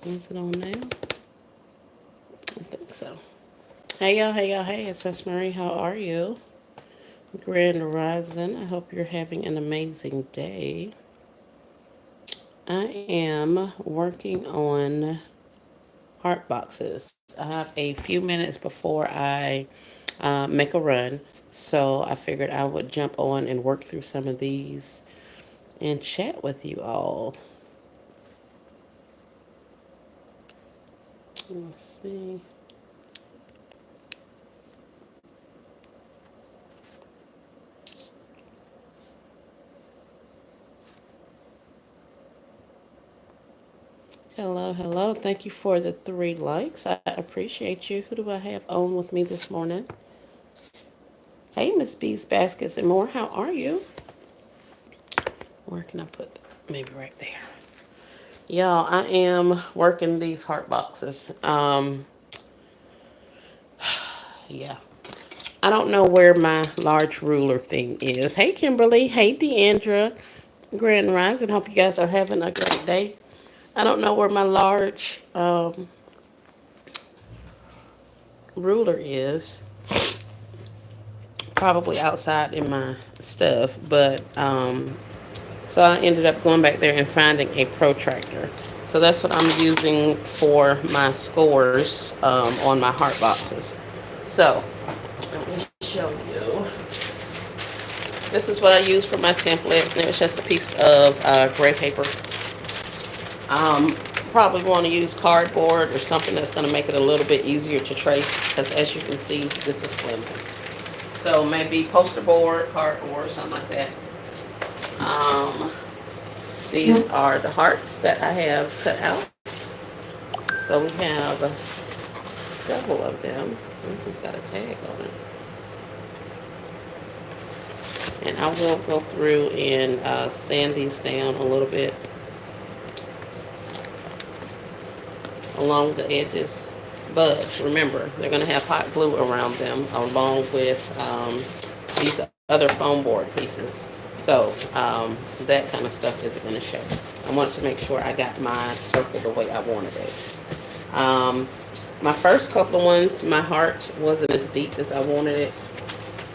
Is it on now? I think so. Hey y'all, hey y'all, hey, it's S. Marie. How are you? Grand Rising. I hope you're having an amazing day. I am working on heart boxes. I have a few minutes before I make a run, so I figured I would jump on and work through some of these and chat with you all. Let's see. Hello, hello. Thank you for the 3 likes. I appreciate you. Who do I have on with me this morning? Hey, Miss B's Baskets and More. How are you? Where can I put that? Maybe right there. Y'all, I am working these heart boxes. Yeah. I don't know where my large ruler thing is. Hey, Kimberly. Hey, Deandra. Grand Rising. Hope you guys are having a great day. I don't know where my large ruler is. Probably outside in my stuff, but so I ended up going back there and finding a protractor. So that's what I'm using for my scores on my heart boxes. So let me show you. This is what I use for my template. And it's just a piece of gray paper. Um, Probably want to use cardboard or something that's going to make it a little bit easier to trace because as you can see, this is flimsy. So maybe poster board, cardboard, something like that. Um, these are the hearts that I have cut out. So we have several of them. This one's got a tag on it. And I will go through and sand these down a little bit along the edges. But remember, they're going to have hot glue around them along with these other foam board pieces. So that kind of stuff isn't going to show. I want to make sure I got my circle the way I wanted it. Um, my first couple of ones, my heart wasn't as deep as I wanted it.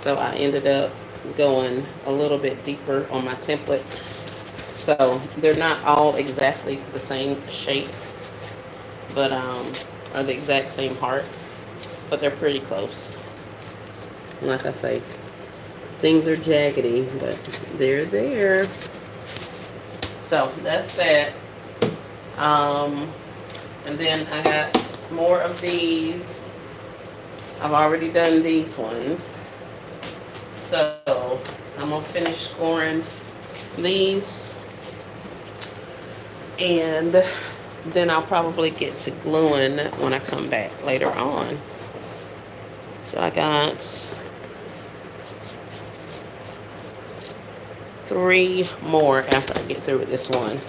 So I ended up going a little bit deeper on my template. So they're not all exactly the same shape, but are the exact same heart, but they're pretty close. And like I say, things are jaggedy, but they're there. So that's that. Um, and then I got more of these. I've already done these ones. So I'm gonna finish scoring these and then I'll probably get to gluing when I come back later on. So I got 3 more after I get through with this one.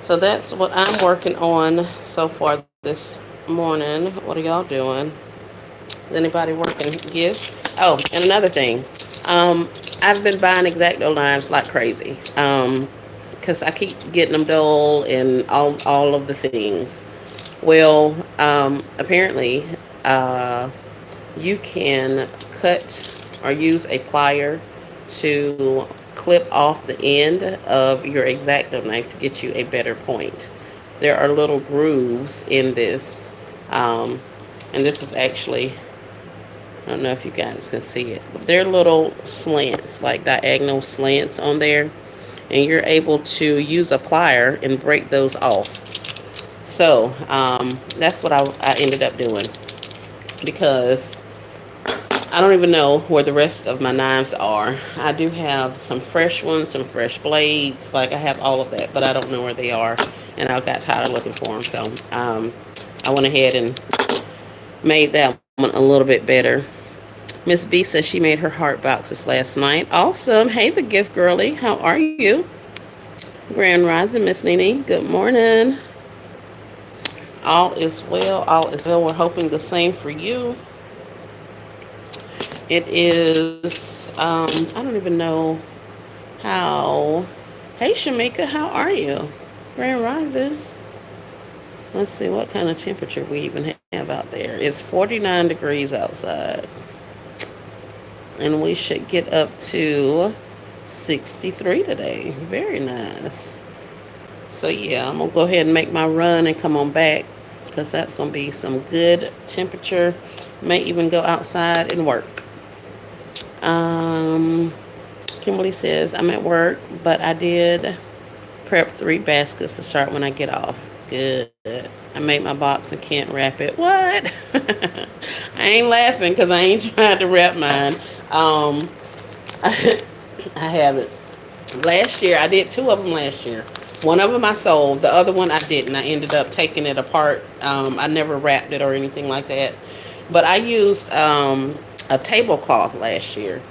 So that's what I'm working on so far this morning. What are y'all doing? Is anybody working gifts? Oh, and another thing. I've been buying X-Acto knives like crazy. Because I keep getting them dull and all of the things. Well, apparently, uh, you can cut or use a plier to clip off the end of your X-Acto knife to get you a better point. There are little grooves in this, um, and this is actually, I don't know if you guys can see it, but they're little slants, like diagonal slants on there, and you're able to use a plier and break those off. So that's what I ended up doing because I don't even know where the rest of my knives are. I do have some fresh ones, some fresh blades. Like I have all of that, but I don't know where they are. And I got tired of looking for them. So I went ahead and made that one a little bit better. Miss B says she made her heart boxes last night. Awesome. Hey, the gift girly. How are you? Grand Rising, Miss Nene. Good morning. All is well. All is well. We're hoping the same for you. It is, I don't even know how. Hey, Shamika, how are you? Grand Rising. Let's see what kind of temperature we even have out there. It's 49 degrees outside. And we should get up to 63 today. Very nice. So yeah, I'm going to go ahead and make my run and come on back because that's going to be some good temperature. May even go outside and work. Um, Kimberly says, I'm at work, but I did prep 3 baskets to start when I get off. Good. I made my box and can't wrap it. What? I ain't laughing because I ain't trying to wrap mine. Um, I haven't. Last year, I did 2 of them last year. One of them I sold. The other one I didn't. I ended up taking it apart. I never wrapped it or anything like that. But I used a tablecloth last year.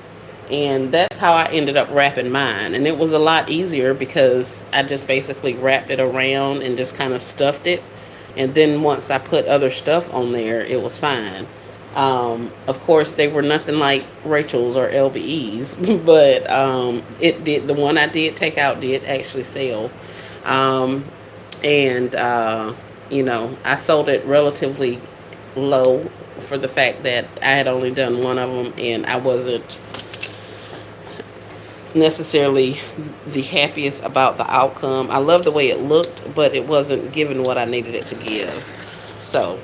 And that's how I ended up wrapping mine. And it was a lot easier because I just basically wrapped it around and just kind of stuffed it. And then once I put other stuff on there, it was fine. Of course, they were nothing like Rachel's or LBE's, but it did. The one I did take out did actually sell, um, and I sold it relatively low for the fact that I had only done one of them, and I wasn't necessarily the happiest about the outcome. I love the way it looked, but it wasn't giving what I needed it to give. So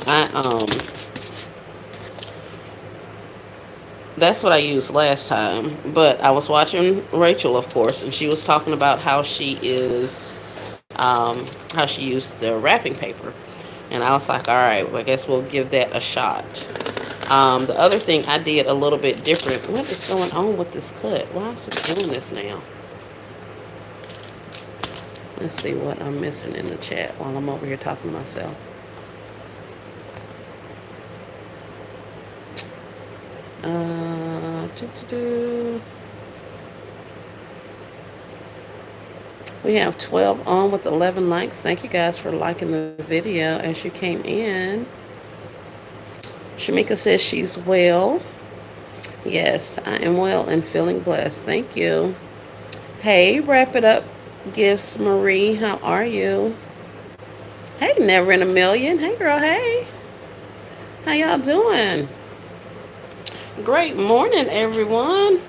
I that's what I used last time. But I was watching Rachel, of course, and she was talking about how she used the wrapping paper, and I was like, all right, well, I guess we'll give that a shot. The other thing I did a little bit different. What is going on with this cut? Why is it doing this now? Let's see what I'm missing in the chat while I'm over here talking to myself. We have 12 on with 11 likes. Thank you guys for liking the video as you came in. Shamika says she's well. Yes, I am well and feeling blessed. Thank you. Hey, wrap it up, Gifts Marie. How are you? Hey, Never in a Million. Hey, girl. Hey. How y'all doing? Great morning, everyone.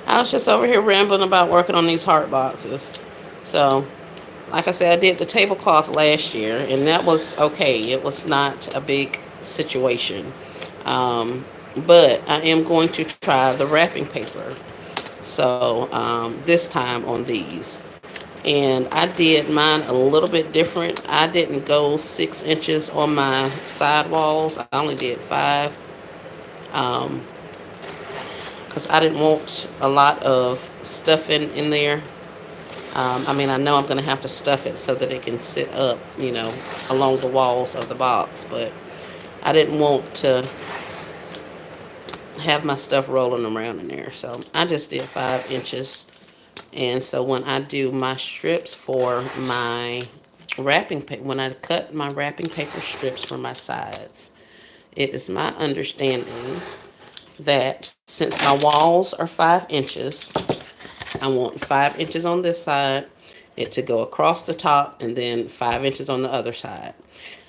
I was just over here rambling about working on these heart boxes. So, like I said, I did the tablecloth last year, and that was okay. It was not a big situation. But I am going to try the wrapping paper. So, this time on these. And I did mine a little bit different. I didn't go 6 inches on my side walls. I only did 5. Because I didn't want a lot of stuff in there. I mean, I know I'm going to have to stuff it so that it can sit up, along the walls of the box. But I didn't want to have my stuff rolling around in there. So I just did 5 inches. And so when I do my strips for my wrapping paper, when I cut my wrapping paper strips for my sides, it is my understanding that since my walls are 5 inches, I want 5 inches on this side, it to go across the top, and then 5 inches on the other side.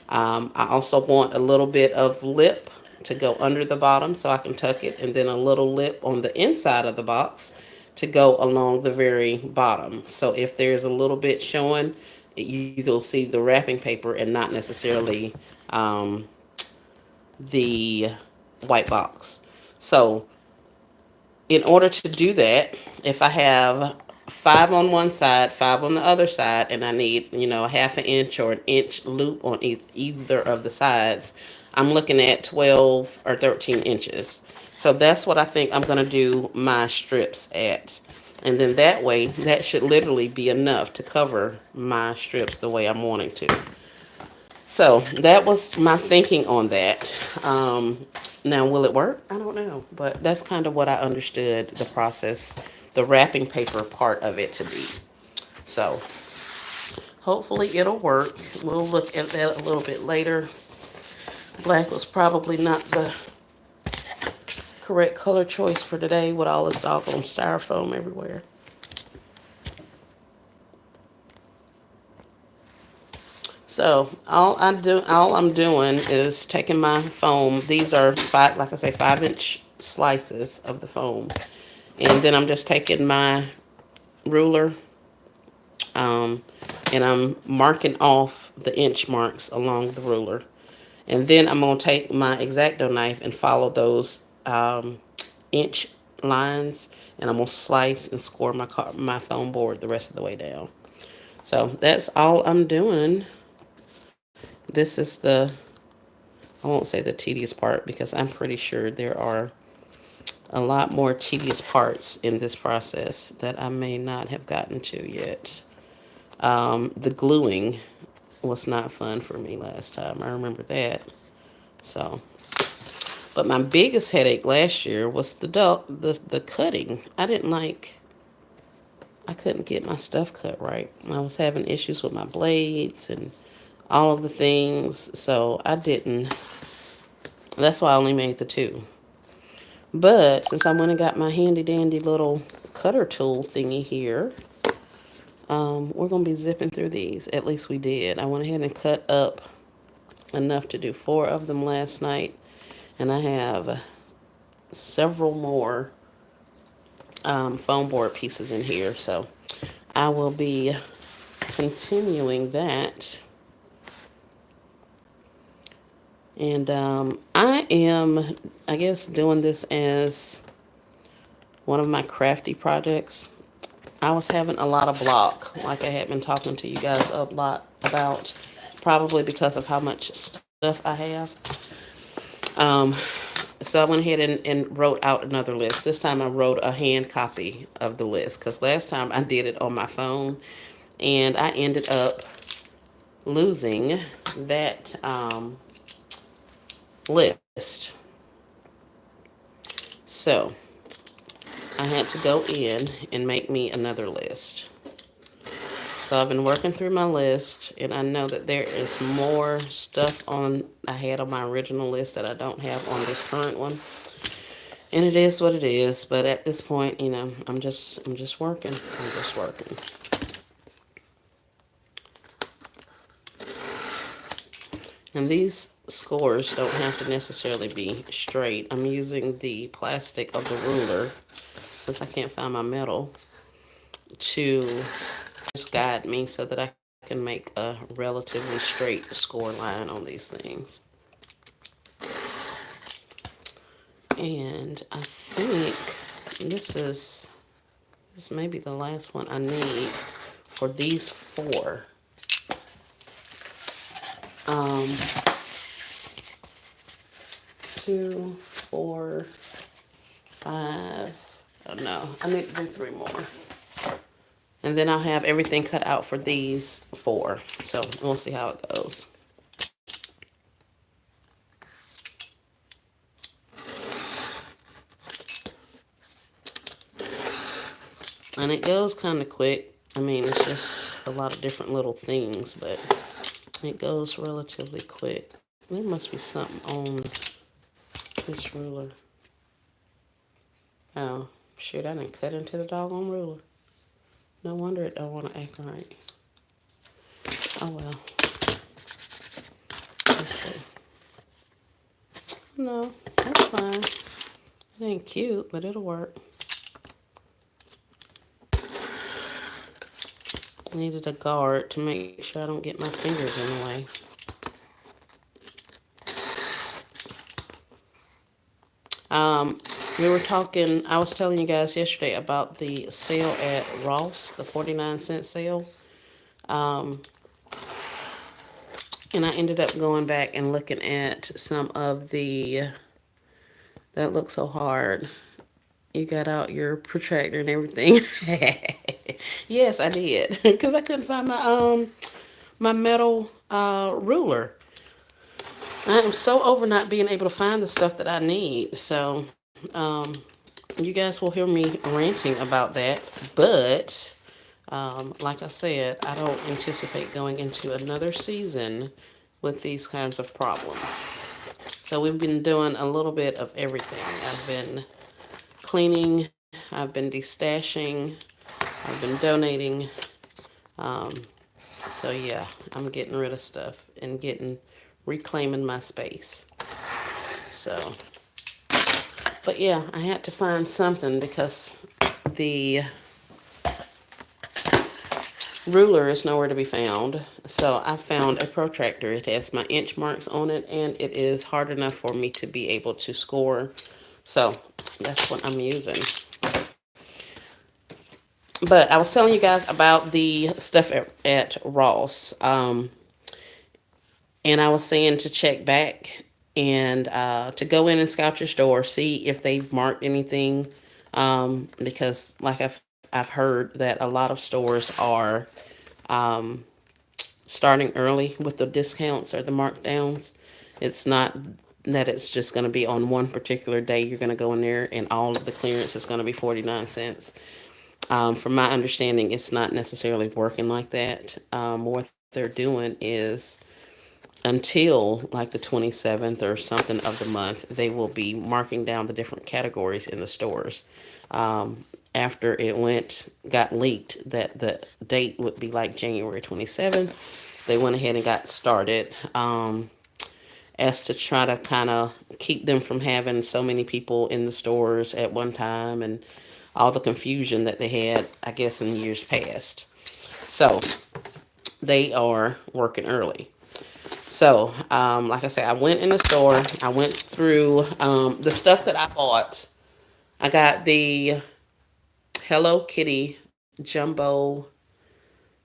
I also want a little bit of lip to go under the bottom so I can tuck it, and then a little lip on the inside of the box to go along the very bottom. So if there's a little bit showing, you will see the wrapping paper and not necessarily the white box. So in order to do that, if I have 5 on one side, 5 on the other side, and I need, a half an inch or an inch loop on either of the sides, I'm looking at 12 or 13 inches. So that's what I think I'm going to do my strips at. And then that way, that should literally be enough to cover my strips the way I'm wanting to. So that was my thinking on that. Now, will it work? I don't know. But that's kind of what I understood the process, the wrapping paper part of it to be. So hopefully it'll work. We'll look at that a little bit later. Black was probably not the correct color choice for today with all this doggone styrofoam everywhere. So all I'm doing is taking my foam. These are five, like I say, 5-inch slices of the foam, and then I'm just taking my ruler, um, and I'm marking off the inch marks along the ruler, and then I'm gonna take my X-Acto knife and follow those inch lines, and I'm gonna slice and score my foam board the rest of the way down. So that's all I'm doing. This is I won't say the tedious part because I'm pretty sure there are a lot more tedious parts in this process that I may not have gotten to yet. The gluing was not fun for me last time. I remember that. So, but my biggest headache last year was the cutting. I couldn't get my stuff cut right. I was having issues with my blades and all of the things. So I didn't. That's why I only made the two. But since I went and got my handy dandy little cutter tool thingy here, we're going to be zipping through these. At least we did. I went ahead and cut up enough to do 4 of them last night. And I have several more foam board pieces in here. So I will be continuing that. And I am, I guess, doing this as one of my crafty projects. I was having a lot of block, like I had been talking to you guys a lot about, probably because of how much stuff I have. Um, so I went ahead and wrote out another list. This time I wrote a hand copy of the list because last time I did it on my phone and I ended up losing that list. So I had to go in and make me another list. So I've been working through my list, and I know that there is more stuff I had on my original list that I don't have on this current one. And it is what it is, but at this point, I'm just working. I'm just working. And these scores don't have to necessarily be straight. I'm using the plastic of the ruler, since I can't find my metal, to just guide me so that I can make a relatively straight score line on these things. And I think this may be the last one I need for these 4. 2, 4, 5. Oh no, I need to do 3 more. And then I'll have everything cut out for these 4. So we'll see how it goes. And it goes kind of quick. I mean, it's just a lot of different little things, but it goes relatively quick. There must be something on this ruler. Oh, shoot, I didn't cut into the doggone ruler. No wonder it don't want to act right. Oh, well. Let's see. No, that's fine. It ain't cute, but it'll work. Needed a guard to make sure I don't get my fingers in the way. We were talking, I was telling you guys yesterday about the sale at Ross, the 49-cent sale. And I ended up going back and looking at some of that looks so hard. You got out your protractor and everything. Yes, I did. Because I couldn't find my metal ruler. I am so over not being able to find the stuff that I need. So, you guys will hear me ranting about that. But, like I said, I don't anticipate going into another season with these kinds of problems. So we've been doing a little bit of everything. I've been cleaning, I've been destashing, I've been donating. So yeah, I'm getting rid of stuff and reclaiming my space. So, but yeah, I had to find something because the ruler is nowhere to be found. So I found a protractor. It has my inch marks on it, and it is hard enough for me to be able to score. So that's what I'm using. But I was telling you guys about the stuff at Ross. And I was saying to check back and to go in and scout your store, see if they've marked anything. Because, like I've heard that a lot of stores are um, starting early with the discounts or the markdowns. It's not that it's just going to be on one particular day. You're going to go in there and all of the clearance is going to be 49¢. From my understanding, it's not necessarily working like that. What they're doing is until like the 27th or something of the month, they will be marking down the different categories in the stores. After got leaked that the date would be like January 27th, they went ahead and got started as to try to kind of keep them from having so many people in the stores at one time and all the confusion that they had, I guess, in years past. So they are working early. So, like I said, I went in the store. I went through the stuff that I bought. I got the Hello Kitty Jumbo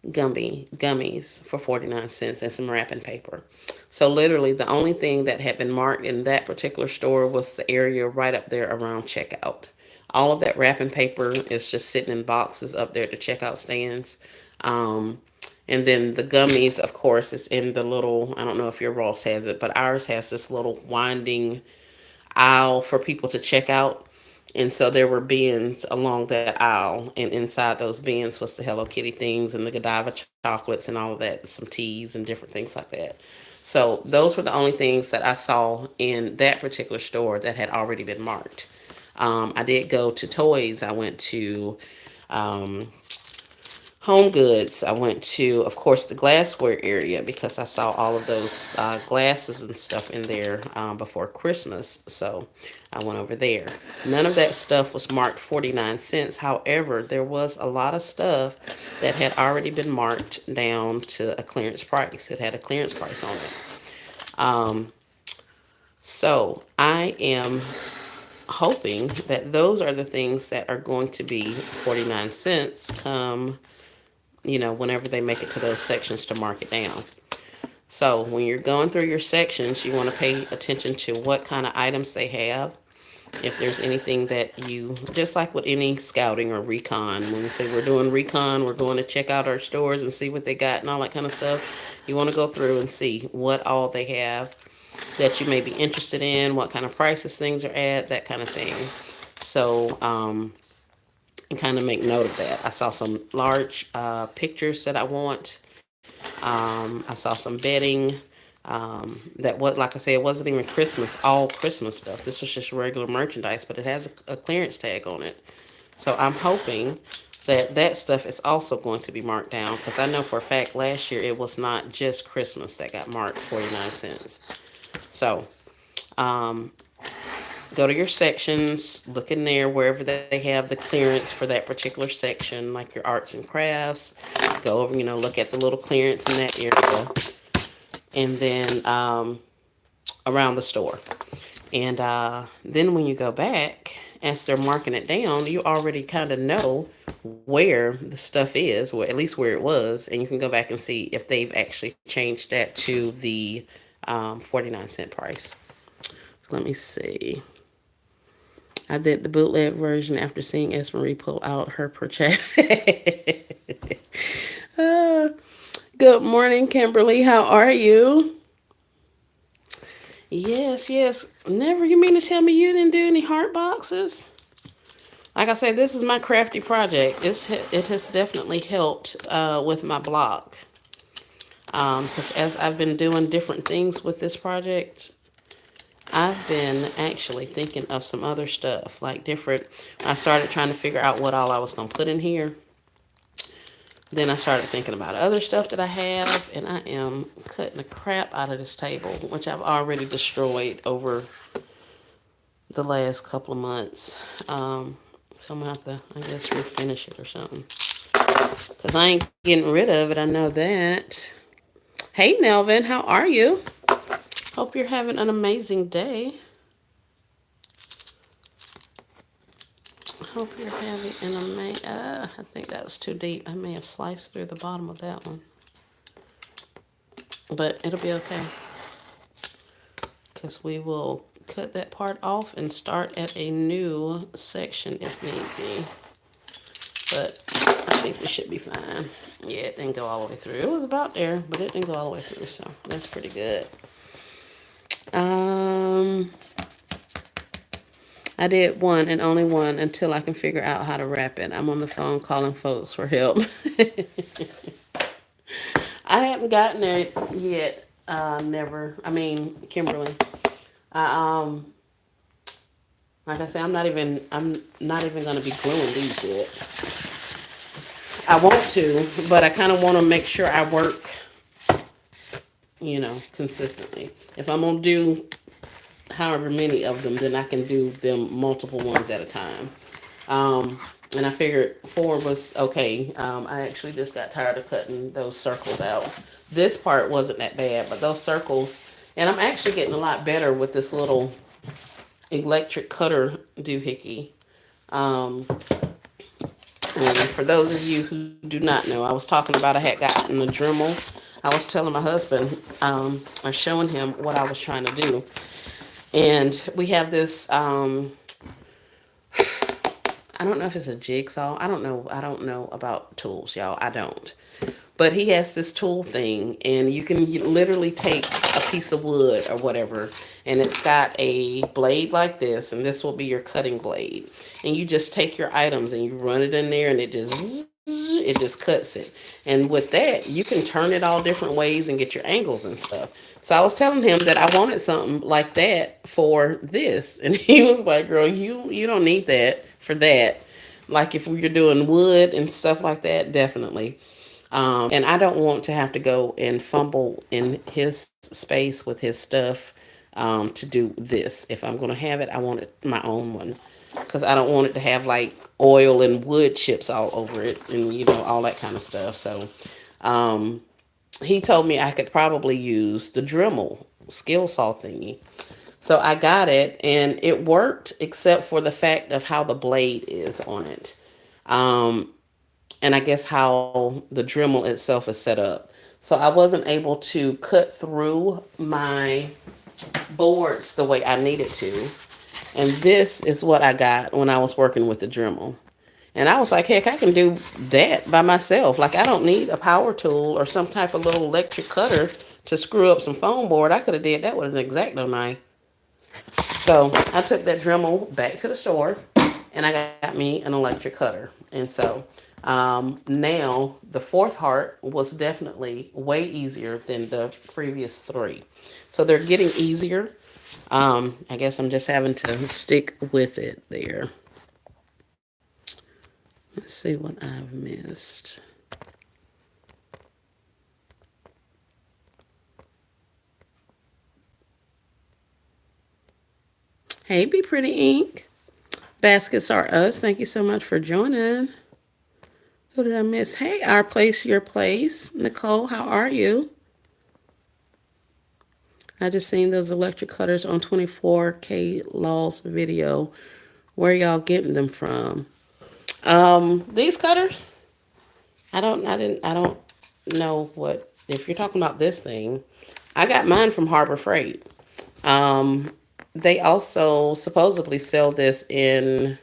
gummies for 49¢, and some wrapping paper. So literally the only thing that had been marked in that particular store was the area right up there around checkout. All of that wrapping paper is just sitting in boxes up there at the checkout stands. Um, and then the gummies, of course, is in the little, I don't know if your Ross has it, but ours has this little winding aisle for people to check out. And so there were bins along that aisle, and inside those bins was the Hello Kitty things and the Godiva chocolates and all of that, some teas and different things like that. So those were the only things that I saw in that particular store that had already been marked. I did go to Toys. I went to um, Home Goods. I went to, of course, the glassware area because I saw all of those glasses and stuff in there before Christmas. So I went over there. None of that stuff was marked 49¢. However, there was a lot of stuff that had already been marked down to a clearance price. It had a clearance price on it. Um, so I am hoping that those are the things that are going to be 49¢, come, whenever they make it to those sections to mark it down. So when you're going through your sections, you want to pay attention to what kind of items they have. If there's anything that just like with any scouting or recon, when we say we're doing recon, we're going to check out our stores and see what they got and all that kind of stuff. You want to go through and see what all they have that you may be interested in, what kind of prices things are at, that kind of thing. So, and kind of make note of that. I saw some large pictures that I want. I saw some bedding. That was, like I said, it wasn't even all Christmas stuff. This was just regular merchandise, but it has a clearance tag on it. So I'm hoping that that stuff is also going to be marked down, because I know for a fact last year it was not just Christmas that got marked 49¢. So, go to your sections, look in there wherever they have the clearance for that particular section, like your arts and crafts. Go over, look at the little clearance in that area, and then around the store. And then when you go back, as they're marking it down, you already kind of know where the stuff is, or at least where it was, and you can go back and see if they've actually changed that to the 49¢ price. So let me see. I did the bootleg version after seeing Esmery pull out her purchase. Good morning, Kimberly. How are you? Yes, yes. Never. You mean to tell me you didn't do any heart boxes? Like I said, this is my crafty project. It has definitely helped with my blog. Because as I've been doing different things with this project, I've been actually thinking of some other stuff, like different. I started trying to figure out what all I was going to put in here. Then I started thinking about other stuff that I have, and I am cutting the crap out of this table, which I've already destroyed over the last couple of months. So I'm gonna have to, I guess, refinish it or something. Because I ain't getting rid of it, I know that. Hey, Nelvin, how are you? Hope you're having an amazing day. Hope you're having an amazing... I think that was too deep. I may have sliced through the bottom of that one. But it'll be okay. Because we will cut that part off and start at a new section if need be. But I think we should be fine. Yeah, it didn't go all the way through. It was about there, but it didn't go all the way through, so that's pretty good. I did one and only one until I can figure out how to wrap it. I'm on the phone calling folks for help. I haven't gotten there yet. Never. I mean, Kimberly. I like I said, I'm not even gonna be gluing these yet. I want to, but I kind of want to make sure I work, consistently. If I'm gonna do however many of them, then I can do them multiple ones at a time. And I figured four was okay. I actually just got tired of cutting those circles out. This part wasn't that bad, but those circles, and I'm actually getting a lot better with this little electric cutter doohickey. And for those of you who do not know, I was talking about I had gotten the Dremel. I was telling my husband, or showing him what I was trying to do. And we have this, I don't know if it's a jigsaw. I don't know. I don't know about tools, y'all. I don't. But he has this tool thing, and you can literally take a piece of wood or whatever, and it's got a blade like this, and this will be your cutting blade. And you just take your items and you run it in there, and it just cuts it. And with that, you can turn it all different ways and get your angles and stuff. So I was telling him that I wanted something like that for this, and he was like, "Girl, you don't need that for that. Like if you're doing wood and stuff like that, definitely." And I don't want to have to go and fumble in his space with his stuff to do this. If I'm going to have it, I want it my own one because I don't want it to have like oil and wood chips all over it and all that kind of stuff. So he told me I could probably use the Dremel skill saw thingy. So I got it and it worked except for the fact of how the blade is on it. Um, and I guess how the Dremel itself is set up. So I wasn't able to cut through my boards the way I needed to. And this is what I got when I was working with the Dremel. And I was like, heck, I can do that by myself. Like, I don't need a power tool or some type of little electric cutter to screw up some foam board. I could have did that with an X-Acto knife. So I took that Dremel back to the store and I got me an electric cutter. And so now the fourth heart was definitely way easier than the previous three. So they're getting easier. I guess I'm just having to stick with it there. Let's see what I've missed. Hey, Be Pretty Ink. Baskets Are Us. Thank you so much for joining. Who did I miss? Hey, Our Place, Your Place. Nicole, how are you? I just seen those electric cutters on 24K Laws video. Where y'all getting them from? These cutters? I don't know what, if you're talking about this thing, I got mine from Harbor Freight. Um, they also supposedly sell this in,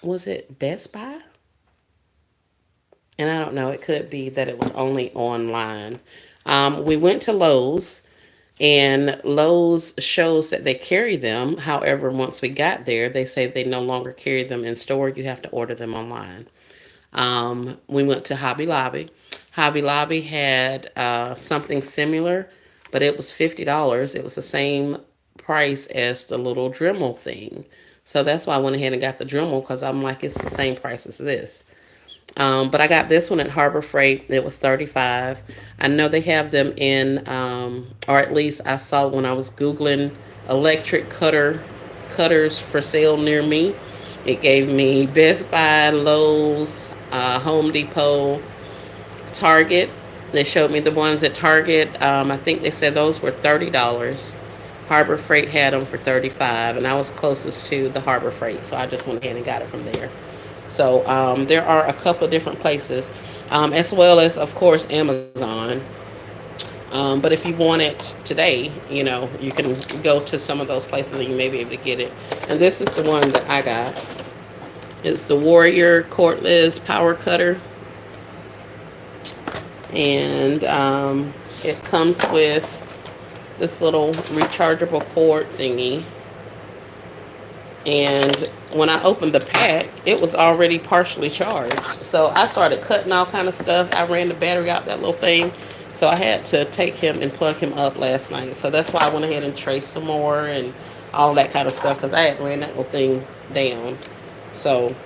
was it Best Buy? And I don't know, it could be that it was only online. We went to Lowe's, and Lowe's shows that they carry them. However, once we got there, they say they no longer carry them in store. You have to order them online. We went to Hobby Lobby. Hobby Lobby had something similar, but it was $50. It was the same price as the little Dremel thing. So that's why I went ahead and got the Dremel because I'm like, it's the same price as this. But I got this one at Harbor Freight. It was 35. I know they have them in, or at least I saw when I was Googling electric cutters for sale near me. It gave me Best Buy, Lowe's, Home Depot, Target. They showed me the ones at Target. I think they said those were $30. Harbor Freight had them for 35, and I was closest to the Harbor Freight, so I just went ahead and got it from there. So there are a couple of different places, as well as, of course, Amazon. But if you want it today, you can go to some of those places and you may be able to get it. And this is the one that I got. It's the Warrior Cordless Power Cutter. And it comes with this little rechargeable cord thingy. And when I opened the pack, it was already partially charged. So I started cutting all kind of stuff. I ran the battery out that little thing. So I had to take him and plug him up last night. So that's why I went ahead and traced some more and all that kind of stuff, because I had ran that little thing down. So,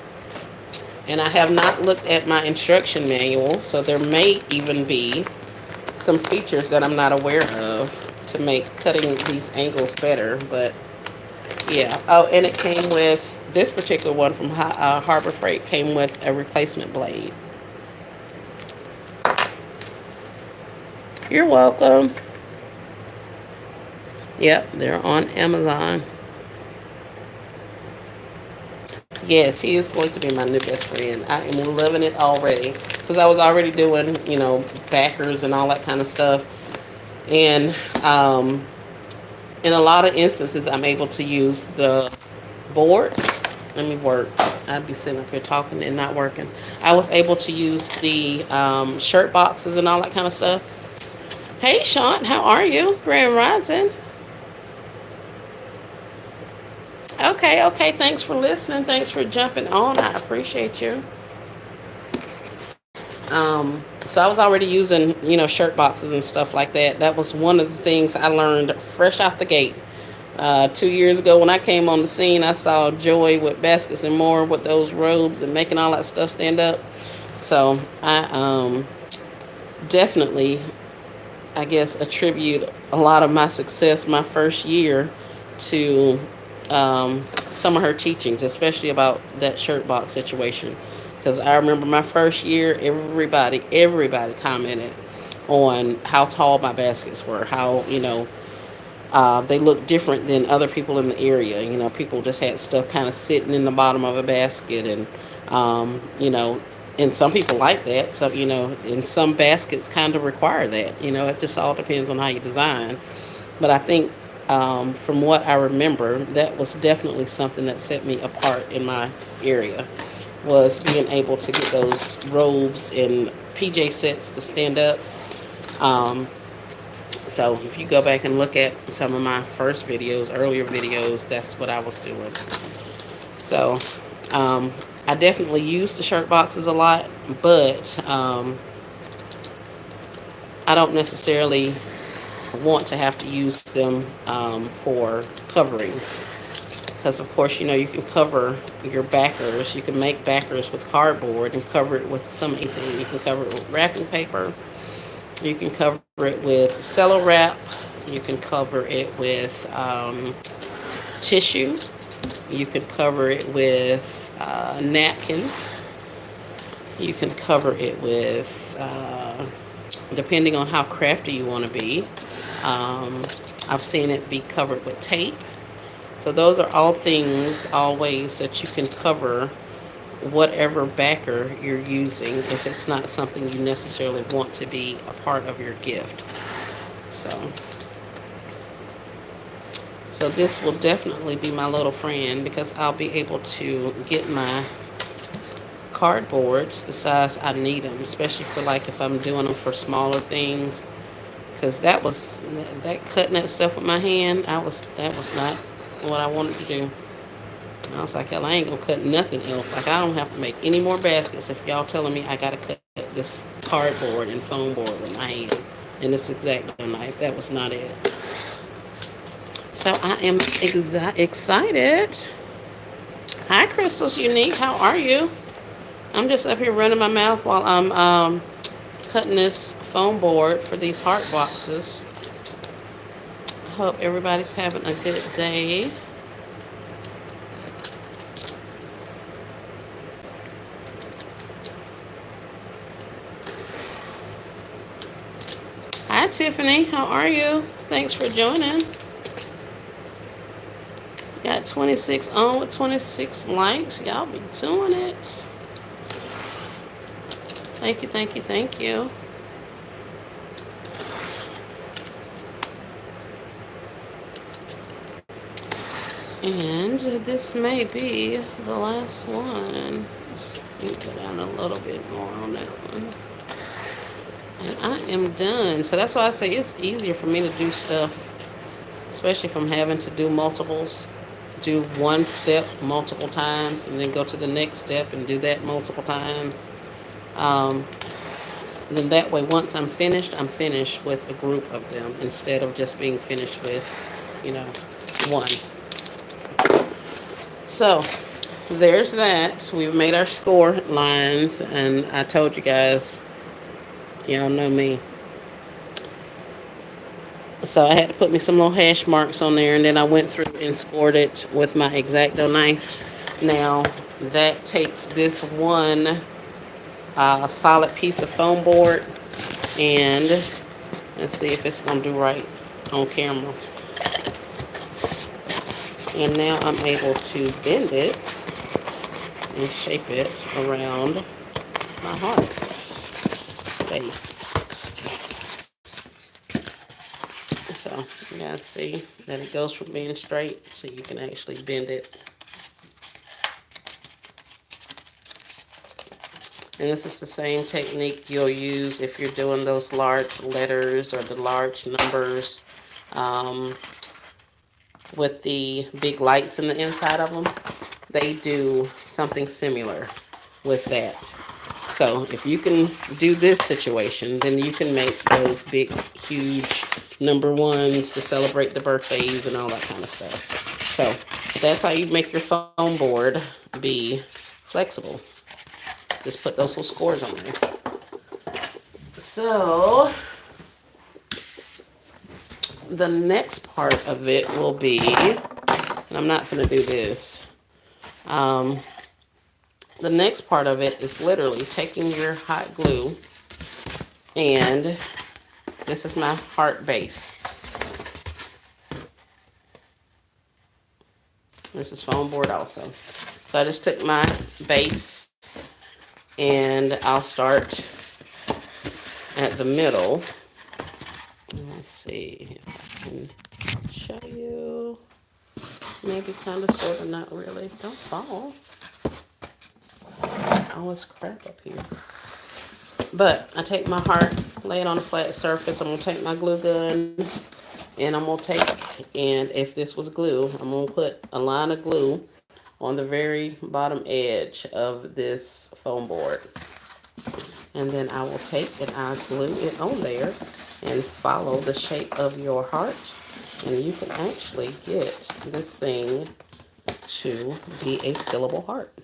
and I have not looked at my instruction manual. So there may even be some features that I'm not aware of to make cutting these angles better. But yeah. Oh, and it came with, this particular one from Harbor Freight came with a replacement blade. You're welcome. Yep, they're on Amazon. Yes, he is going to be my new best friend. I am loving it already, because I was already doing, backers and all that kind of stuff. And in a lot of instances, I'm able to use the boards. Let me work. I'd be sitting up here talking and not working. I was able to use the shirt boxes and all that kind of stuff. Hey, Sean, how are you? Grand Rising. Okay. Thanks for listening. Thanks for jumping on. I appreciate you. So I was already using, shirt boxes and stuff like that. That was one of the things I learned fresh out the gate. 2 years ago when I came on the scene, I saw Joy with Baskets and More with those robes and making all that stuff stand up. So I definitely, I guess, attribute a lot of my success my first year to some of her teachings, especially about that shirt box situation. Because I remember my first year, everybody commented on how tall my baskets were, how, they looked different than other people in the area. People just had stuff kind of sitting in the bottom of a basket, and, and some people like that. So, and some baskets kind of require that. It just all depends on how you design. But I think, from what I remember, that was definitely something that set me apart in my area, was being able to get those robes and PJ sets to stand up. So if you go back and look at some of my first videos, earlier videos, that's what I was doing. So I definitely use the shirt boxes a lot, but I don't necessarily want to have to use them for covering. Because, of course, you can cover your backers. You can make backers with cardboard and cover it with some anything. You can cover it with wrapping paper. You can cover it with cello wrap. You can cover it with tissue. You can cover it with napkins. You can cover it with, depending on how crafty you want to be. I've seen it be covered with tape. So those are all things, all ways that you can cover whatever backer you're using if it's not something you necessarily want to be a part of your gift. So this will definitely be my little friend, because I'll be able to get my cardboards the size I need them, especially for like if I'm doing them for smaller things. Because that cutting that stuff with my hand, that was not what I wanted to do. I was like, hell, I ain't gonna cut nothing else. Like, I don't have to make any more baskets if y'all telling me I gotta cut this cardboard and foam board with my hand and this X-Acto knife. That was not it. So I am excited. Hi, Crystal's Unique. How are you? I'm just up here running my mouth while I'm cutting this foam board for these heart boxes. Hope everybody's having a good day. Hi, Tiffany. How are you? Thanks for joining. Got 26 on with 26 likes. Y'all be doing it. Thank you, thank you, thank you. And this may be the last one. Let's go down a little bit more on that one. And I am done. So that's why I say it's easier for me to do stuff, especially from having to do multiples. Do one step multiple times and then go to the next step and do that multiple times. Um, then that way, once I'm finished with a group of them instead of just being finished with, one. So there's that. We've made our score lines, and I told you guys, y'all know me. So I had to put me some little hash marks on there, and then I went through and scored it with my X-Acto knife. Now that takes this one solid piece of foam board, and let's see if it's gonna do right on camera. And now I'm able to bend it and shape it around my heart base. So you guys see that it goes from being straight, so you can actually bend it. And this is the same technique you'll use if you're doing those large letters or the large numbers with the big lights in the inside of them. They do something similar with that. So if you can do this situation, then you can make those big, huge number ones to celebrate the birthdays and all that kind of stuff. So that's how you make your foam board be flexible. Just put those little scores on there. So the next part of it will be, and I'm not going to do this. The next part of it is literally taking your hot glue, and this is my heart base. This is foam board also. So I just took my base, and I'll start at the middle. Let's see if I can show you. Maybe kind of, sort of, not really. Don't fall. Oh, it's crap up here. But I take my heart, lay it on a flat surface. I'm going to take my glue gun, and I'm going to take, and if this was glue, I'm going to put a line of glue on the very bottom edge of this foam board. And then I will take and I'll glue it on there and follow the shape of your heart. And you can actually get this thing to be a fillable heart.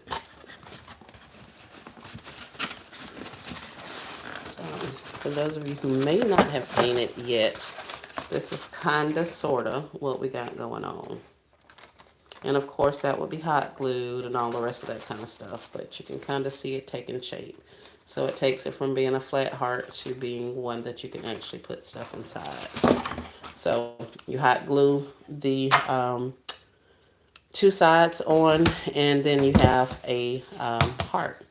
For those of you who may not have seen it yet, this is kind of, sort of, what we got going on. And of course, that will be hot glued and all the rest of that kind of stuff, but you can kind of see it taking shape. So it takes it from being a flat heart to being one that you can actually put stuff inside. So you hot glue the two sides on, and then you have a heart.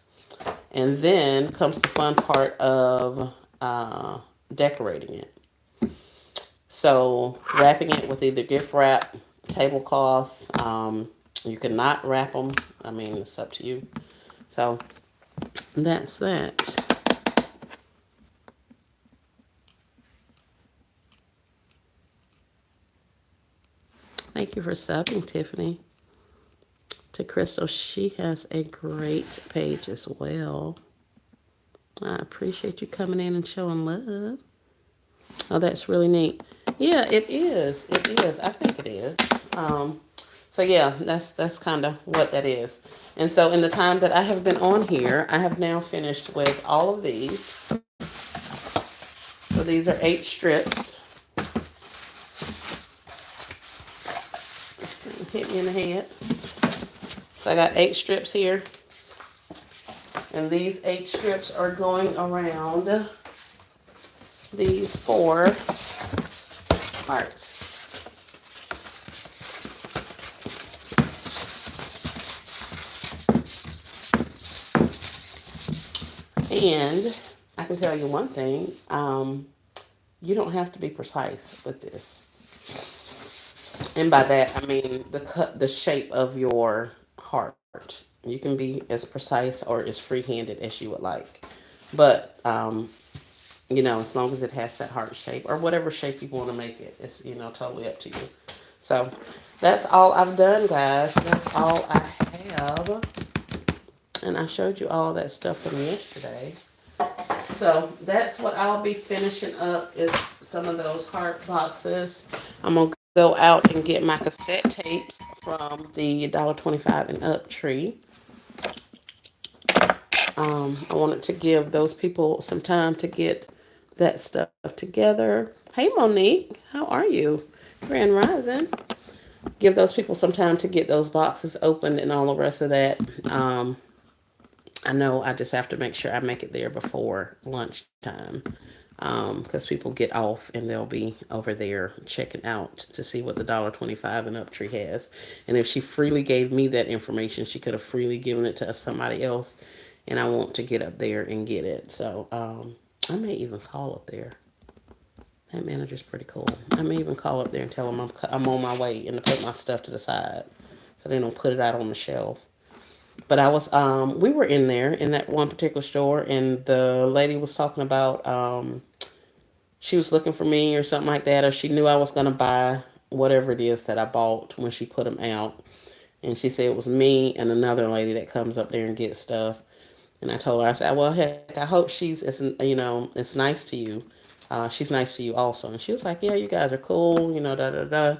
And then comes the fun part of decorating it. So wrapping it with either gift wrap, tablecloth. You can not wrap them. I mean, it's up to you. So that's that. Thank you for subbing, Tiffany. To Crystal, she has a great page as well. I appreciate you coming in and showing love. Oh, that's really neat. Yeah, it is. It is. I think it is. So yeah, that's kind of what that is. And so in the time that I have been on here, I have now finished with all of these. So these are 8 strips. Hit me in the head. So I got 8 strips here. And these 8 strips are going around these 4 parts. And I can tell you one thing, you don't have to be precise with this. And by that, I mean the shape of your heart. You can be as precise or as free-handed as you would like. But, as long as it has that heart shape or whatever shape you want to make it, it's, totally up to you. So that's all I've done, guys. That's all I have. And I showed you all that stuff from yesterday. So that's what I'll be finishing up is some of those heart boxes. I'm gonna go out and get my cassette tapes from the $1.25 and up tree. I wanted to give those people some time to get that stuff together. Hey Monique, how are you? Grand Rising. Give those people some time to get those boxes opened and all the rest of that. I know I just have to make sure I make it there before lunchtime because people get off and they'll be over there checking out to see what the $1.25 and up tree has. And if she freely gave me that information, she could have freely given it to somebody else. And I want to get up there and get it. So I may even call up there. That manager's pretty cool. I may even call up there and tell them I'm on my way and to put my stuff to the side so they don't put it out on the shelf. But we were in there in that one particular store, and the lady was talking about she was looking for me or something like that, or she knew I was going to buy whatever it is that I bought when she put them out. And she said it was me and another lady that comes up there and gets stuff. And I told her, I said, well, heck, I hope it's nice to you. She's nice to you also. And she was like, yeah, you guys are cool, da da da.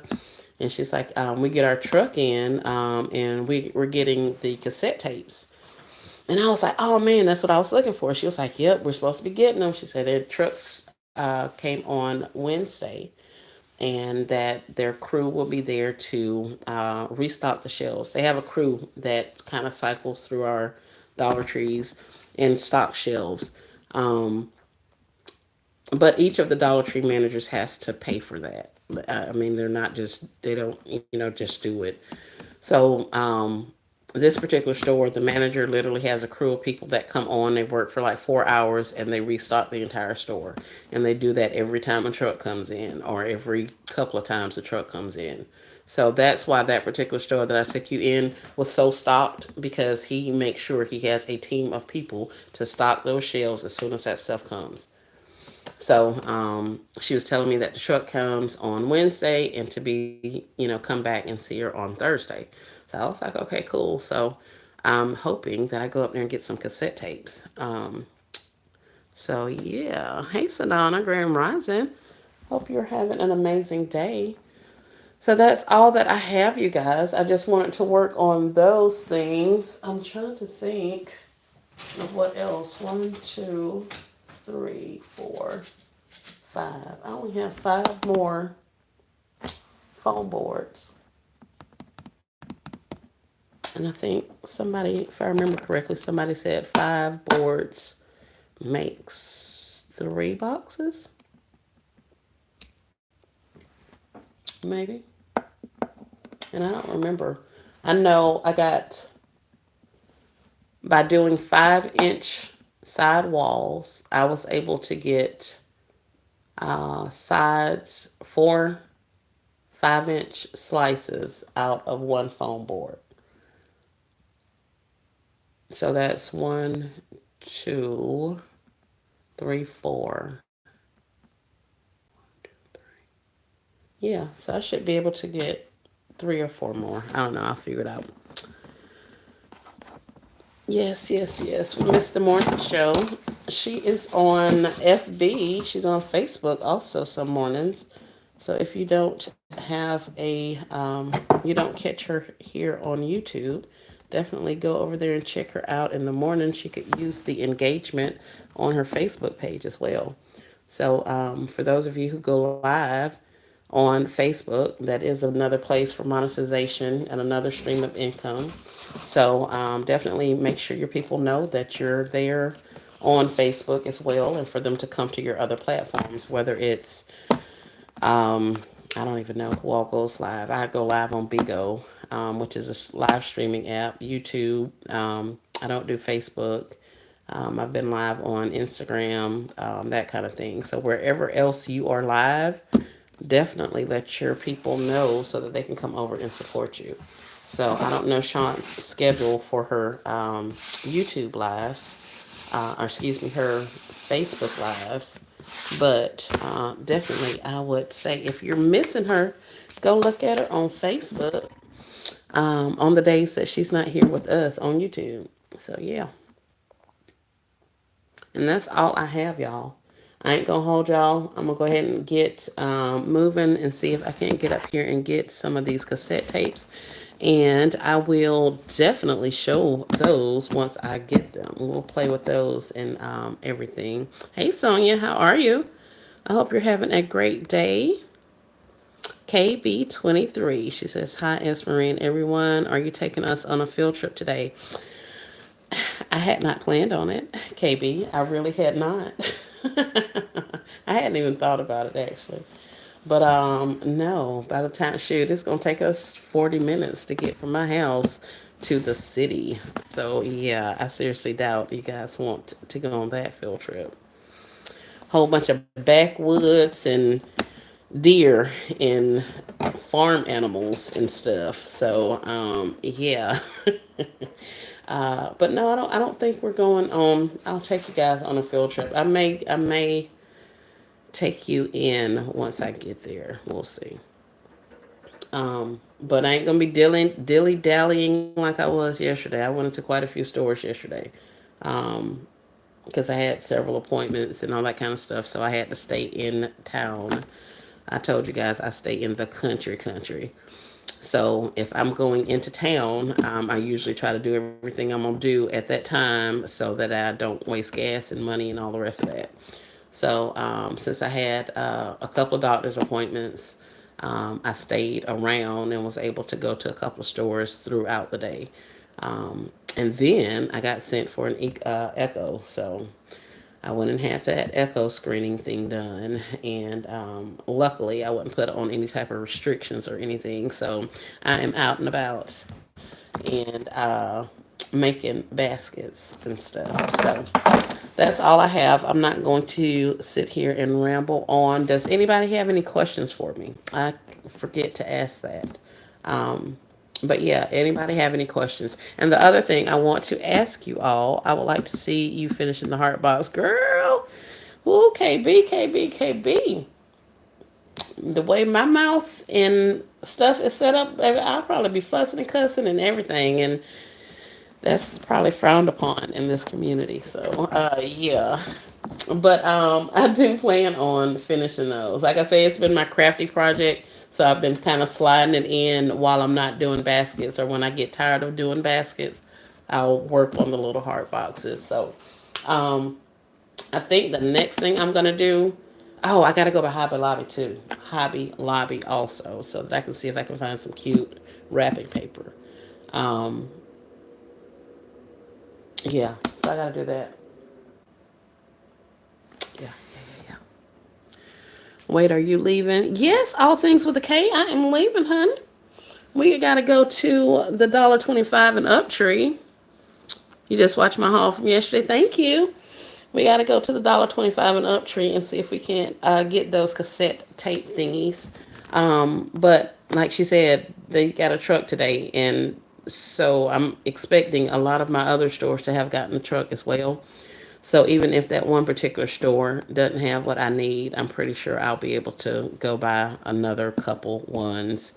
And she's like, we get our truck in, and we're getting the cassette tapes. And I was like, oh man, that's what I was looking for. She was like, yep, we're supposed to be getting them. She said their trucks came on Wednesday and that their crew will be there to restock the shelves. They have a crew that kind of cycles through our Dollar Trees and stock shelves. Um, but each of the Dollar Tree managers has to pay for that. I mean, they don't, just do it. So, this particular store, the manager literally has a crew of people that come on. They work for like 4 hours and they restock the entire store. And they do that every time a truck comes in or every couple of times a truck comes in. So that's why that particular store that I took you in was so stocked because he makes sure he has a team of people to stock those shelves as soon as that stuff comes. So she was telling me that the truck comes on Wednesday and to be, come back and see her on Thursday. So I was like, okay, cool. So I'm hoping that I go up there and get some cassette tapes. So yeah. Hey, Sedona, Grand Rising. Hope you're having an amazing day. So that's all that I have, you guys. I just wanted to work on those things. I'm trying to think of what else. 1, 2, 3, 4, 5. I only have 5 more foam boards. And I think somebody, if I remember correctly, somebody said 5 boards makes 3 boxes, maybe. And I don't remember. I know I got, by doing 5-inch side walls, I was able to get sides, 4 5-inch slices out of one foam board. So that's 1, 2, 3, 4. Yeah, so I should be able to get 3 or 4 more. I don't know. I'll figure it out. Yes, yes, yes. We missed the morning show. She is on FB. She's on Facebook also some mornings. So if you don't have you don't catch her here on YouTube, definitely go over there and check her out in the morning. She could use the engagement on her Facebook page as well. So for those of you who go live on Facebook, that is another place for monetization and another stream of income. So definitely make sure your people know that you're there on Facebook as well, and for them to come to your other platforms, whether it's um, I don't even know who all goes live. I go live on Bigo, which is a live streaming app, YouTube. I don't do Facebook. I've been live on Instagram, that kind of thing. So wherever else you are live, definitely let your people know so that they can come over and support you. So I don't know Sean's schedule for her YouTube lives, or excuse me, her Facebook lives. But definitely, I would say if you're missing her, go look at her on Facebook on the days that she's not here with us on YouTube. So, yeah. And that's all I have, y'all. I ain't gonna hold y'all. I'm gonna go ahead and get moving and see if I can't get up here and get some of these cassette tapes. And I will definitely show those once I get them. We'll play with those and everything. Hey, Sonia, how are you? I hope you're having a great day. KB23, she says, hi, Esmerine, everyone. Are you taking us on a field trip today? I had not planned on it, KB. I really had not. I hadn't even thought about it actually. But no, by the time shoot, it's gonna take us 40 minutes to get from my house to the city. So yeah, I seriously doubt you guys want to go on that field trip. Whole bunch of backwoods and deer and farm animals and stuff. So yeah. But no, I don't think we're going on. I'll take you guys on a field trip. I may take you in once I get there. We'll see. But I ain't gonna be dilly dallying like I was yesterday. I went into quite a few stores yesterday. Um, because I had several appointments and all that kind of stuff, so I had to stay in town. I told you guys I stay in the country. So if I'm going into town, I usually try to do everything I'm gonna do at that time so that I don't waste gas and money and all the rest of that. So since I had a couple of doctor's appointments, I stayed around and was able to go to a couple of stores throughout the day. And then I got sent for an echo. So I went and had that echo screening thing done, and luckily I wasn't put on any type of restrictions or anything. So I am out and about and making baskets and stuff. So that's all I have. I'm not going to sit here and ramble on. Does anybody have any questions for me? I forget to ask that. Um, but yeah, anybody have any questions? And the other thing I want to ask you all, I would like to see you finishing the heart box, girl. Ooh, KB, KB, KB. The way my mouth and stuff is set up, baby, I'll probably be fussing and cussing and everything, and that's probably frowned upon in this community. So, yeah. But I do plan on finishing those. Like I say, it's been my crafty project. So I've been kind of sliding it in while I'm not doing baskets, or when I get tired of doing baskets, I'll work on the little heart boxes. So um, I think the next thing I'm gonna do. Oh, I gotta go by Hobby Lobby too. Hobby Lobby also, so that I can see if I can find some cute wrapping paper. Um, yeah, so I gotta do that. Yeah, yeah, yeah. Wait, are you leaving? Yes, all things with a K. I am leaving, honey. We gotta go to the $1.25 and up tree. You just watched my haul from yesterday. Thank you. We gotta go to the $1.25 and up tree and see if we can't get those cassette tape thingies. But like she said, they got a truck today, and so I'm expecting a lot of my other stores to have gotten a truck as well. So even if that one particular store doesn't have what I need, I'm pretty sure I'll be able to go buy another couple ones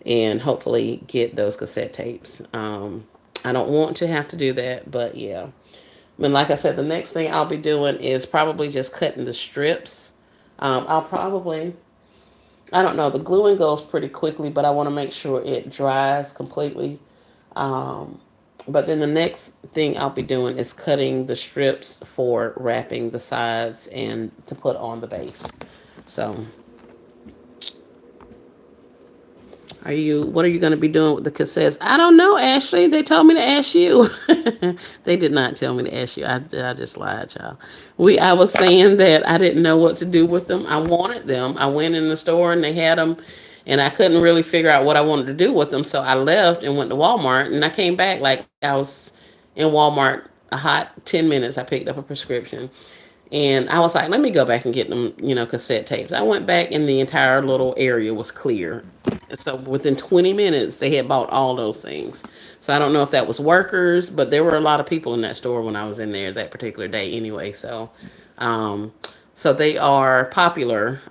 and hopefully get those cassette tapes. I don't want to have to do that, but yeah. And like I said, the next thing I'll be doing is probably just cutting the strips. I'll probably I don't know. The gluing goes pretty quickly, but I want to make sure it dries completely. Um, but then the next thing I'll be doing is cutting the strips for wrapping the sides and to put on the base. So, what are you going to be doing with the cassettes? I don't know, Ashley. They told me to ask you. They did not tell me to ask you. I just lied, y'all. I was saying that I didn't know what to do with them. I wanted them. I went in the store and they had them, and I couldn't really figure out what I wanted to do with them. So I left and went to Walmart, and I came back like I was in Walmart a hot 10 minutes. I picked up a prescription. And I was like, let me go back and get them, cassette tapes. I went back and the entire little area was clear. So within 20 minutes, they had bought all those things. So I don't know if that was workers, but there were a lot of people in that store when I was in there that particular day anyway. Um, so they are popular.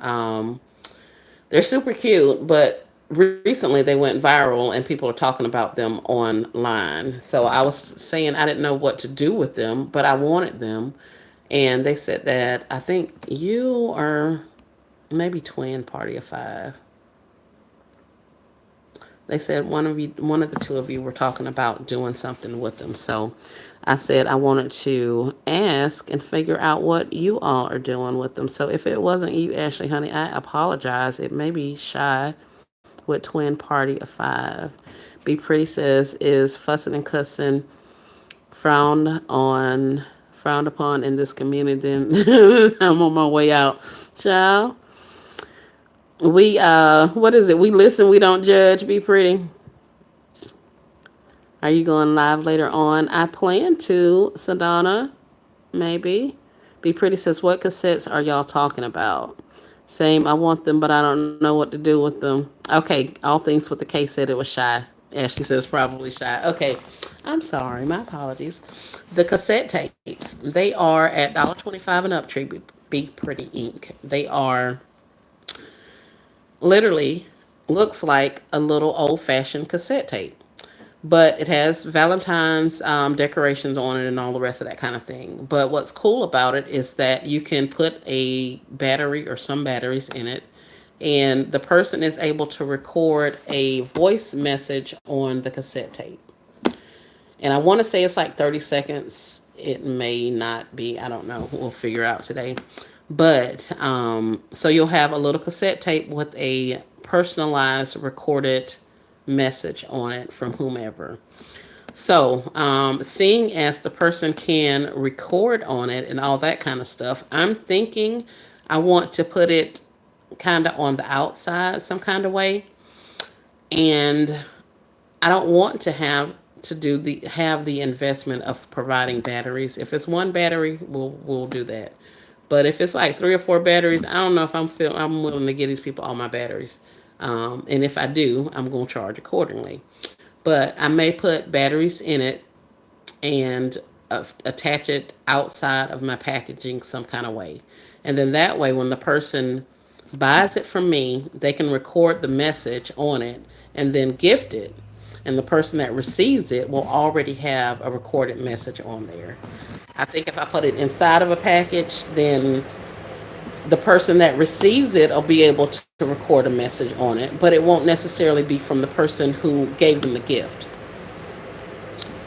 They're super cute, but recently they went viral and people are talking about them online. So I was saying I didn't know what to do with them, but I wanted them. And they said that I think you are maybe twin party of five. They said one of the two of you were talking about doing something with them. So I said I wanted to ask and figure out what you all are doing with them. So if it wasn't you, Ashley, honey, I apologize. It may be Shy with twin party of five. Be Pretty says, is fussing and cussing frowned upon in this community, then I'm on my way out. Child. What is it? We listen, we don't judge. Be Pretty. Are you going live later on? I plan to, Sadana, maybe. Be Pretty says, what cassettes are y'all talking about? Same, I want them, but I don't know what to do with them. Okay, all things with the K said it was Shy. Ashley says probably Shy. Okay, I'm sorry, my apologies. The cassette tapes, they are at $1.25 and up, Tree Be Pretty Ink. They are literally looks like a little old fashioned cassette tape, but it has Valentine's decorations on it and all the rest of that kind of thing. But what's cool about it is that you can put a battery or some batteries in it, and the person is able to record a voice message on the cassette tape. And I want to say it's like 30 seconds. It may not be. I don't know. We'll figure out today. But so you'll have a little cassette tape with a personalized recorded message on it from whomever. So, seeing as the person can record on it and all that kind of stuff, I'm thinking I want to put it kind of on the outside some kind of way. And I don't want to have the investment of providing batteries. If it's one battery, we'll do that. But if it's like three or four batteries, I don't know if I'm willing to give these people all my batteries. And if I do, I'm gonna charge accordingly. But I may put batteries in it and attach it outside of my packaging some kind of way. And then that way, when the person buys it from me, they can record the message on it and then gift it. And the person that receives it will already have a recorded message on there. I think if I put it inside of a package, then the person that receives it will be able to record a message on it, but it won't necessarily be from the person who gave them the gift.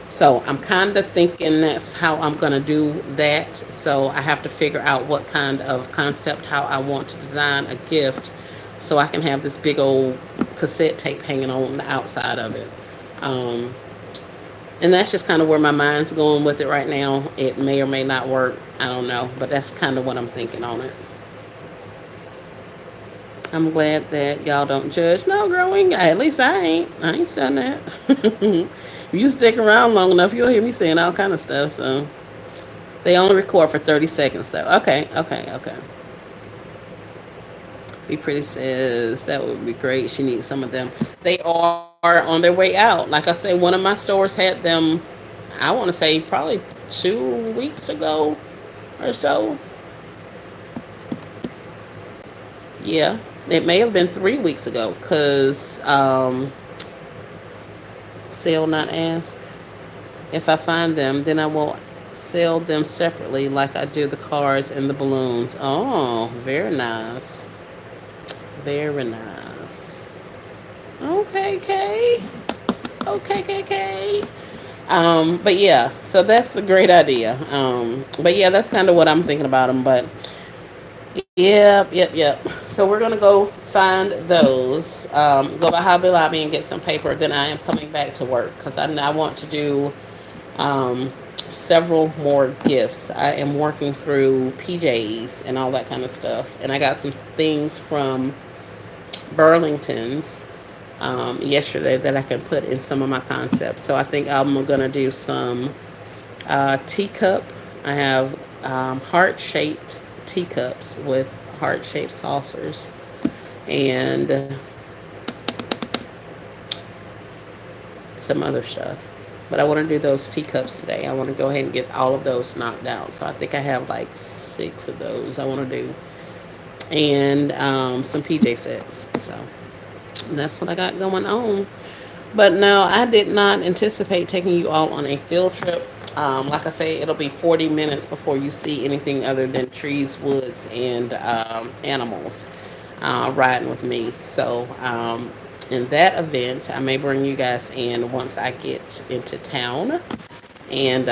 So I'm kind of thinking that's how I'm going to do that. So I have to figure out what kind of concept, how I want to design a gift so I can have this big old cassette tape hanging on the outside of it. Um, and that's just kind of where my mind's going with it right now. It may or may not work. I don't know. But that's kind of what I'm thinking on it. I'm glad that y'all don't judge. No, girl, at least I ain't. I ain't saying that. If you stick around long enough, you'll hear me saying all kind of stuff. So they only record for 30 seconds, though. Okay, okay, okay. Be Pretty says that would be great. She needs some of them. They are on their way out. Like I say, one of my stores had them, I want to say probably 2 weeks ago or so. Yeah, it may have been 3 weeks ago because sale not ask. If I find them, then I will sell them separately like I do the cards and the balloons. Oh, very nice. Very nice. Okay, Kay. Okay, Kay. But yeah, so that's a great idea. But yeah, that's kind of what I'm thinking about them. But yep. So we're gonna go find those. Go by Hobby Lobby and get some paper. Then I am coming back to work because I want to do several more gifts. I am working through PJs and all that kind of stuff, and I got some things from Burlington's yesterday that I can put in some of my concepts. So I think I'm gonna do some teacup. I have heart shaped teacups with heart shaped saucers and some other stuff. But I want to do those teacups today. I want to go ahead and get all of those knocked out. So I think I have like 6 of those I want to do. And some PJ sets. So that's what I got going on. But no, I did not anticipate taking you all on a field trip. Like I say, it'll be 40 minutes before you see anything other than trees, woods, and animals riding with me. So in that event, I may bring you guys in once I get into town and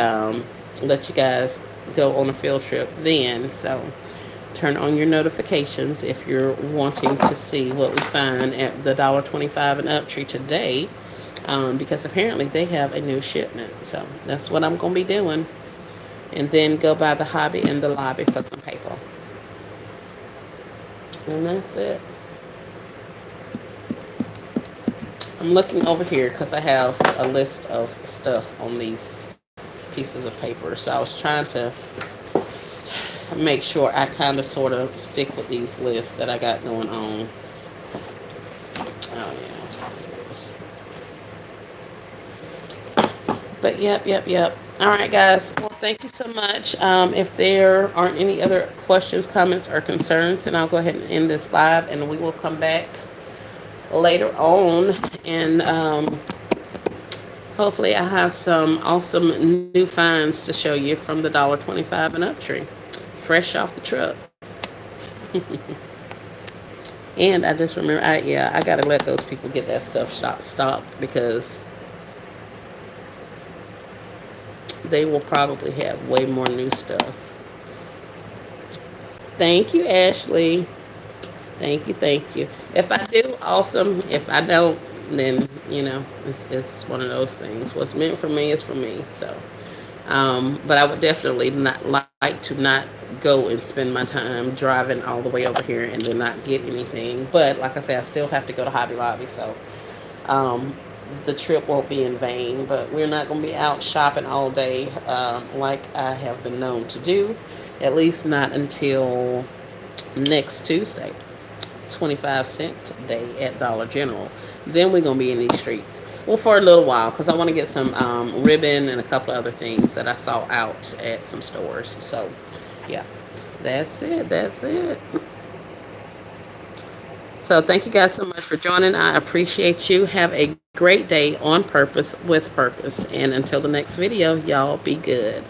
let you guys go on a field trip then. So turn on your notifications if you're wanting to see what we find at the $1.25 and up tree today, because apparently they have a new shipment. So that's what I'm going to be doing. And then go by the Hobby and the Lobby for some paper. And that's it. I'm looking over here because I have a list of stuff on these pieces of paper. So I was trying to make sure I kind of sort of stick with these lists that I got going on. Oh yeah. But yep. All right, guys. Well, thank you so much. If there aren't any other questions, comments, or concerns, then I'll go ahead and end this live, and we will come back later on, and hopefully I have some awesome new finds to show you from the $1.25 and up tree, fresh off the truck. And I just remember, I gotta let those people get that stuff stocked because they will probably have way more new stuff. Thank you, Ashley. Thank you. If I do, awesome. If I don't, then it's one of those things. What's meant for me is for me. So, but I would definitely not like to not go and spend my time driving all the way over here and then not get anything. But like I say, I still have to go to Hobby Lobby, so the trip won't be in vain. But we're not going to be out shopping all day like I have been known to do. At least not until next Tuesday. 25-cent day at Dollar General. Then we're gonna be in these streets, well, for a little while, because I want to get some ribbon and a couple of other things that I saw out at some stores. So yeah, that's it. So thank you guys so much for joining. I appreciate you. Have a great day on purpose with purpose, and until the next video, y'all be good.